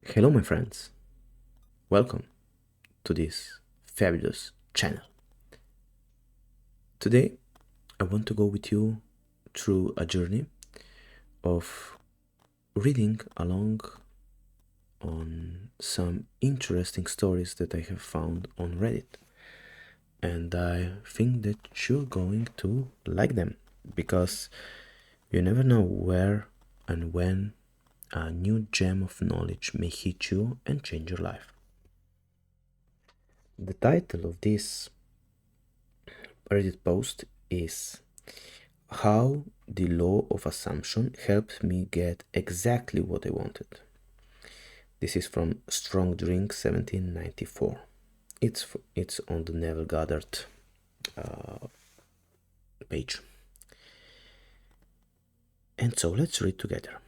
Hello, my friends. Welcome to this fabulous channel. Today, I want to go with you through a journey of reading along on some interesting stories that I have found on Reddit. And I think that you're going to like them because you never know where and when a new gem of knowledge may hit you and change your life. The title of this Reddit post is How the Law of Assumption Helped Me Get Exactly What I Wanted. This is from Strong Drink 1794. It's on the Neville Goddard page. And so let's read together.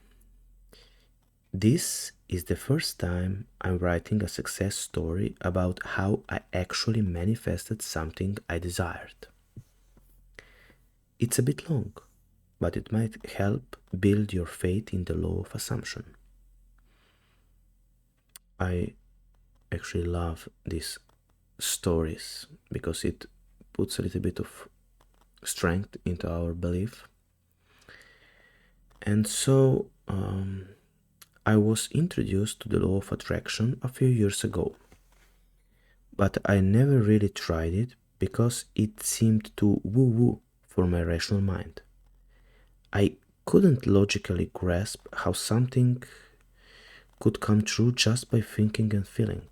This is the first time I'm writing a success story about how I actually manifested something I desired. It's a bit long, but it might help build your faith in the law of assumption. I actually love these stories because it puts a little bit of strength into our belief. And so I was introduced to the law of attraction a few years ago, but I never really tried it because it seemed too woo-woo for my rational mind. I couldn't logically grasp how something could come true just by thinking and feeling.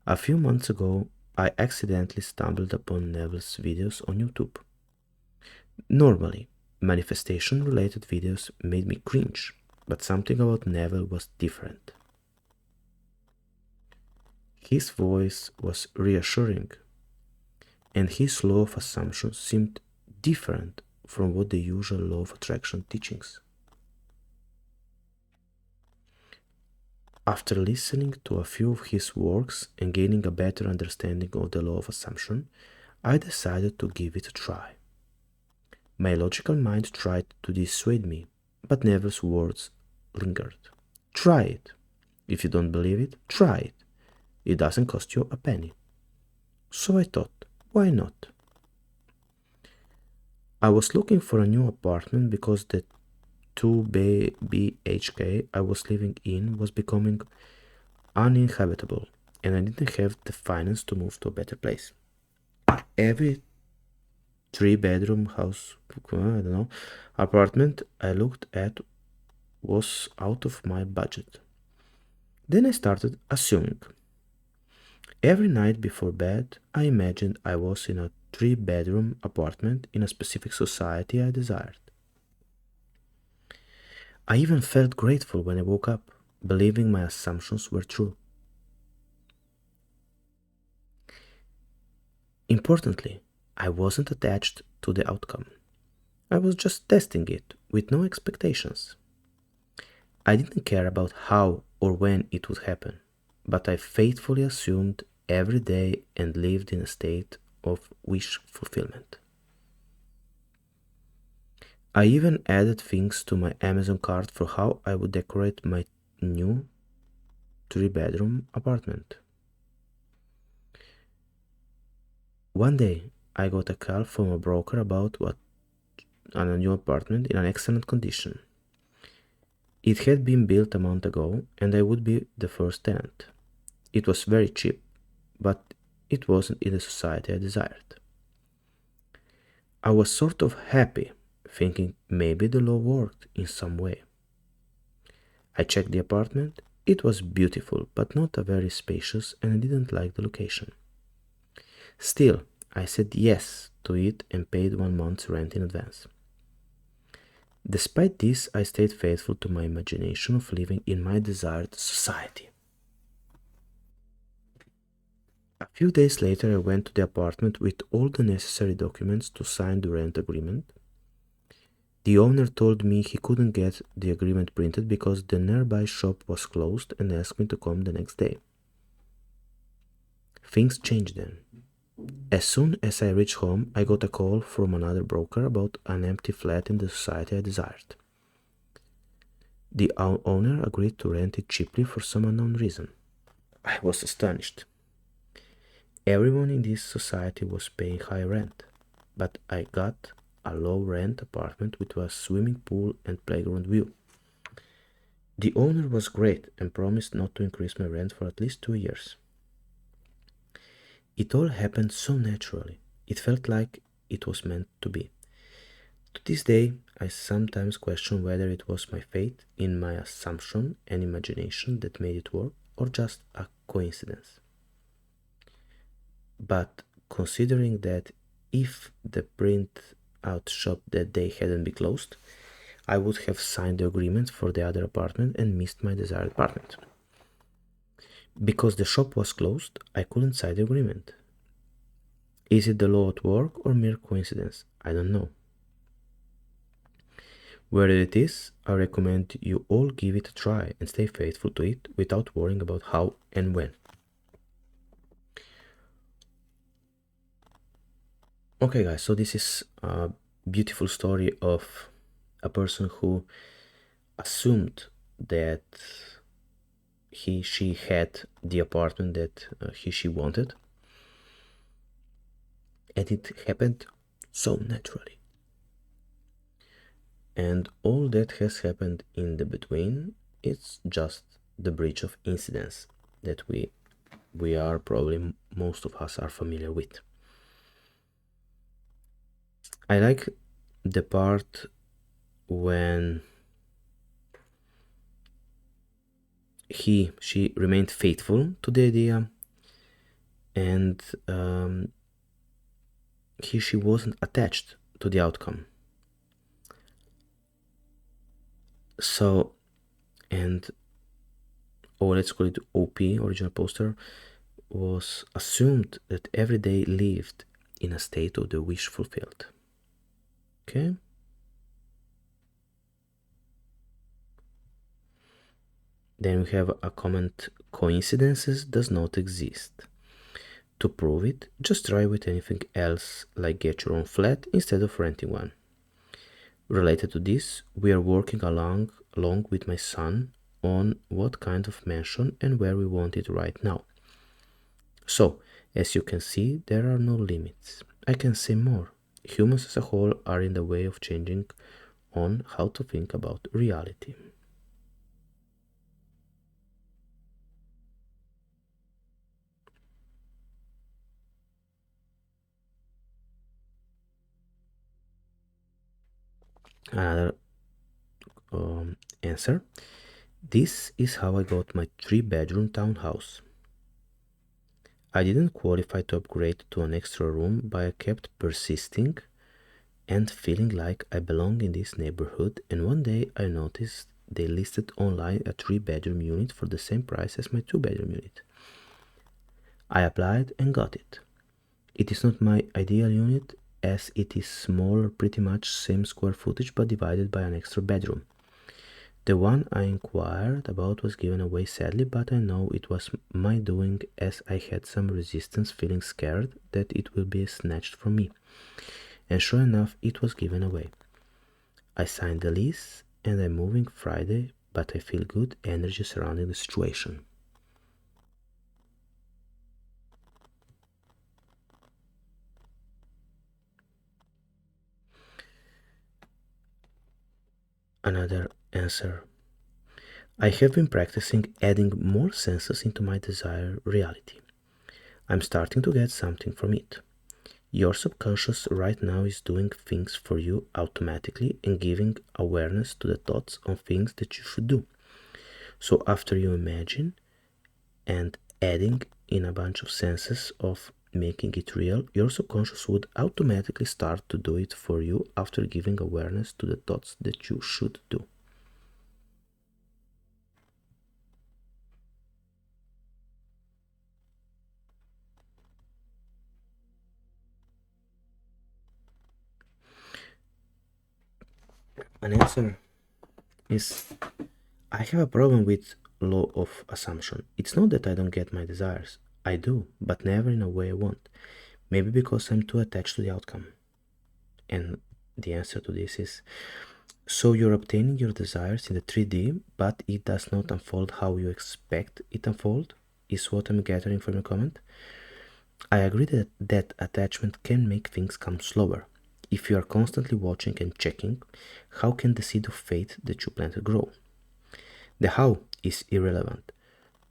A few months ago, I accidentally stumbled upon Neville's videos on YouTube. Normally, manifestation-related videos made me cringe, but something about Neville was different. His voice was reassuring, and his law of assumption seemed different from what the usual law of attraction teachings. After listening to a few of his works and gaining a better understanding of the law of assumption, I decided to give it a try. My logical mind tried to dissuade me, but Neville's words lingered. Try it. If you don't believe it, try it. It doesn't cost you a penny. So I thought, why not? I was looking for a new apartment because the 2 BHK I was living in was becoming uninhabitable, and I didn't have the finance to move to a better place. Every 3-bedroom house, apartment I looked at was out of my budget. Then I started assuming. Every night before bed, I imagined I was in a 3-bedroom apartment in a specific society I desired. I even felt grateful when I woke up, believing my assumptions were true. Importantly, I wasn't attached to the outcome. I was just testing it with no expectations. I didn't care about how or when it would happen, but I faithfully assumed every day and lived in a state of wish fulfillment. I even added things to my Amazon cart for how I would decorate my new 3-bedroom apartment. One day, I got a call from a broker about a new apartment in an excellent condition. It had been built a month ago, and I would be the first tenant. It was very cheap, but it wasn't in the society I desired. I was sort of happy, thinking maybe the law worked in some way. I checked the apartment. It was beautiful, but not a very spacious, and I didn't like the location. Still, I said yes to it and paid 1 month's rent in advance. Despite this, I stayed faithful to my imagination of living in my desired society. A few days later, I went to the apartment with all the necessary documents to sign the rent agreement. The owner told me he couldn't get the agreement printed because the nearby shop was closed and asked me to come the next day. Things changed then. As soon as I reached home, I got a call from another broker about an empty flat in the society I desired. The owner agreed to rent it cheaply for some unknown reason. I was astonished. Everyone in this society was paying high rent, but I got a low rent apartment with a swimming pool and playground view. The owner was great and promised not to increase my rent for at least 2 years. It all happened so naturally. It felt like it was meant to be. To this day, I sometimes question whether it was my fate in my assumption and imagination that made it work, or just a coincidence. But considering that if the print out shop that day hadn't been closed, I would have signed the agreement for the other apartment and missed my desired apartment. Because the shop was closed, I couldn't sign the agreement. Is it the law at work or mere coincidence? I don't know. Wherever it is, I recommend you all give it a try and stay faithful to it without worrying about how and when. Okay, guys, so this is a beautiful story of a person who assumed that she had the apartment that she wanted, and it happened so naturally. And all that has happened in the between, it's just the bridge of incidents that we are probably, most of us are familiar with. I like the part when she remained faithful to the idea, and she wasn't attached to the outcome. So, and let's call it OP, original poster, was assumed that every day lived in a state of the wish fulfilled. Okay. Then we have a comment: coincidences does not exist. To prove it, just try with anything else, like get your own flat instead of renting one. Related to this, we are working along with my son on what kind of mansion and where we want it right now. So, as you can see, there are no limits. I can say more. Humans as a whole are in the way of changing on how to think about reality. Another answer: this is how I got my 3-bedroom townhouse. I didn't qualify to upgrade to an extra room, but I kept persisting and feeling like I belong in this neighborhood, and one day I noticed they listed online a 3-bedroom unit for the same price as my 2-bedroom unit. I applied and got it. It is not my ideal unit, as it is smaller, pretty much same square footage but divided by an extra bedroom. The one I inquired about was given away sadly, but I know it was my doing, as I had some resistance, feeling scared that it will be snatched from me. And sure enough, it was given away. I signed the lease and I'm moving Friday, but I feel good energy surrounding the situation. Another answer: I have been practicing adding more senses into my desired reality. I'm starting to get something from it. Your subconscious right now is doing things for you automatically and giving awareness to the thoughts on things that you should do. So after you imagine and adding in a bunch of senses of making it real, your subconscious would automatically start to do it for you after giving awareness to the thoughts that you should do. An answer is: I have a problem with law of assumption. It's not that I don't get my desires. I do, but never in a way I want. Maybe because I'm too attached to the outcome. And the answer to this is: So you're obtaining your desires in the 3D, but it does not unfold how you expect it unfold, is what I'm gathering from your comment. I agree that attachment can make things come slower. If you are constantly watching and checking, how can the seed of faith that you planted grow? The how is irrelevant,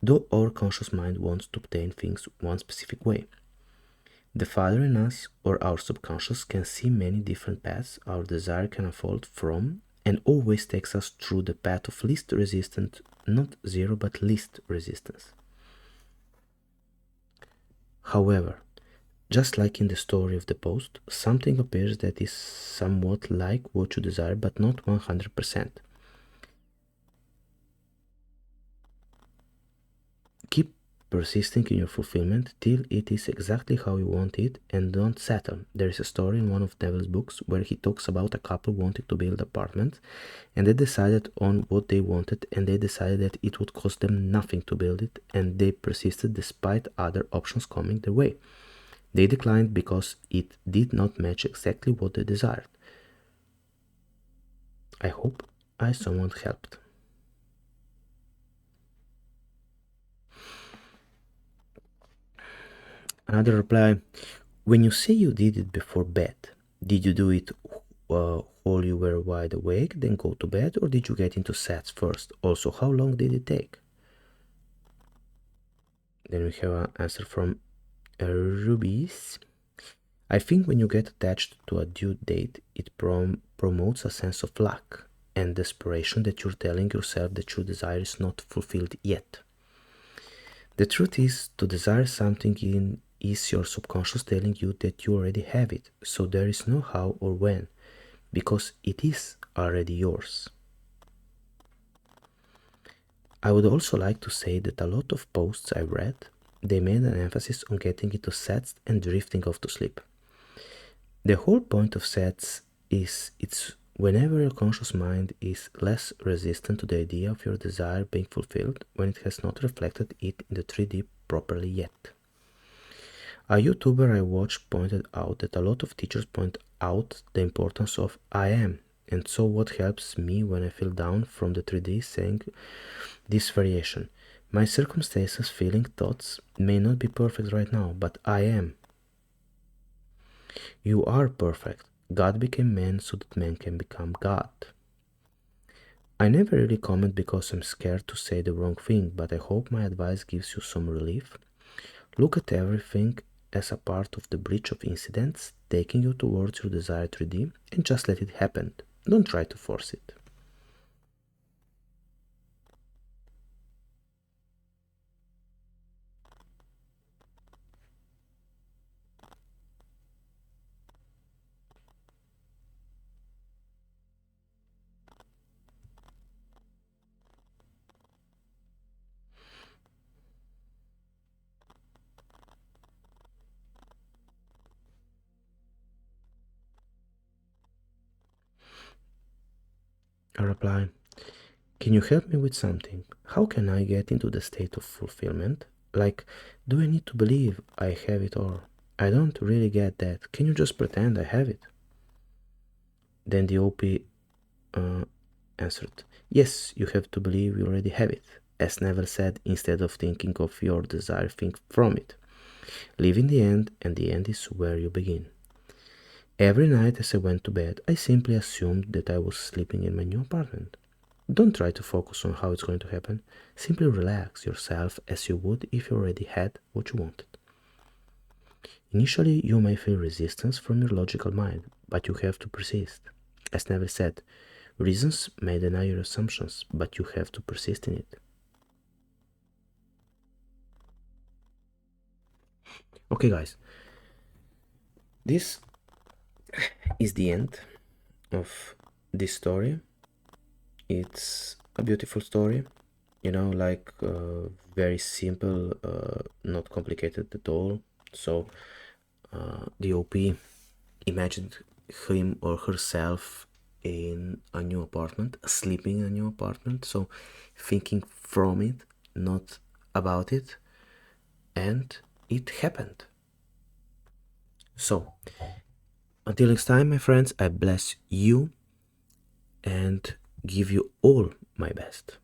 though our conscious mind wants to obtain things one specific way. The Father in us or our subconscious can see many different paths our desire can unfold from and always takes us through the path of least resistance, not zero but least resistance. However, just like in the story of the post, something appears that is somewhat like what you desire but not 100%. Keep persisting in your fulfillment till it is exactly how you want it and don't settle. There is a story in one of Neville's books where he talks about a couple wanting to build apartments and they decided on what they wanted and they decided that it would cost them nothing to build it and they persisted despite other options coming their way. They declined because it did not match exactly what they desired. I hope I somewhat helped. Another reply, when you say you did it before bed, did you do it while you were wide awake, then go to bed, or did you get into sets first? Also, how long did it take? Then we have an answer from Rubies. I think when you get attached to a due date, it promotes a sense of lack and desperation that you're telling yourself that your desire is not fulfilled yet. The truth is, to desire something is your subconscious telling you that you already have it, so there is no how or when, because it is already yours. I would also like to say that a lot of posts I read, they made an emphasis on getting into sets and drifting off to sleep. The whole point of sets is it's whenever your conscious mind is less resistant to the idea of your desire being fulfilled when it has not reflected it in the 3D properly yet. A YouTuber I watched pointed out that a lot of teachers point out the importance of I am, and so what helps me when I feel down from the 3D saying this variation. My circumstances, feeling, thoughts may not be perfect right now, but I am. You are perfect. God became man so that man can become God. I never really comment because I'm scared to say the wrong thing, but I hope my advice gives you some relief. Look at everything as a part of the bridge of incidents taking you towards your desired 3D and just let it happen. Don't try to force it. I reply, can you help me with something? How can I get into the state of fulfillment? Like, do I need to believe I have it or I don't really get that. Can you just pretend I have it? Then the OP answered, yes, you have to believe you already have it. As Neville said, instead of thinking of your desire, think from it. Live in the end, and the end is where you begin. Every night as I went to bed, I simply assumed that I was sleeping in my new apartment. Don't try to focus on how it's going to happen. Simply relax yourself as you would if you already had what you wanted. Initially, you may feel resistance from your logical mind, but you have to persist. As Neville said, reasons may deny your assumptions, but you have to persist in it. Okay, guys, this is the end of this story. It's a beautiful story, like very simple, not complicated at all. So the OP imagined him or herself in a new apartment, sleeping in a new apartment, so thinking from it, not about it, and it happened. So until next time, my friends, I bless you and give you all my best.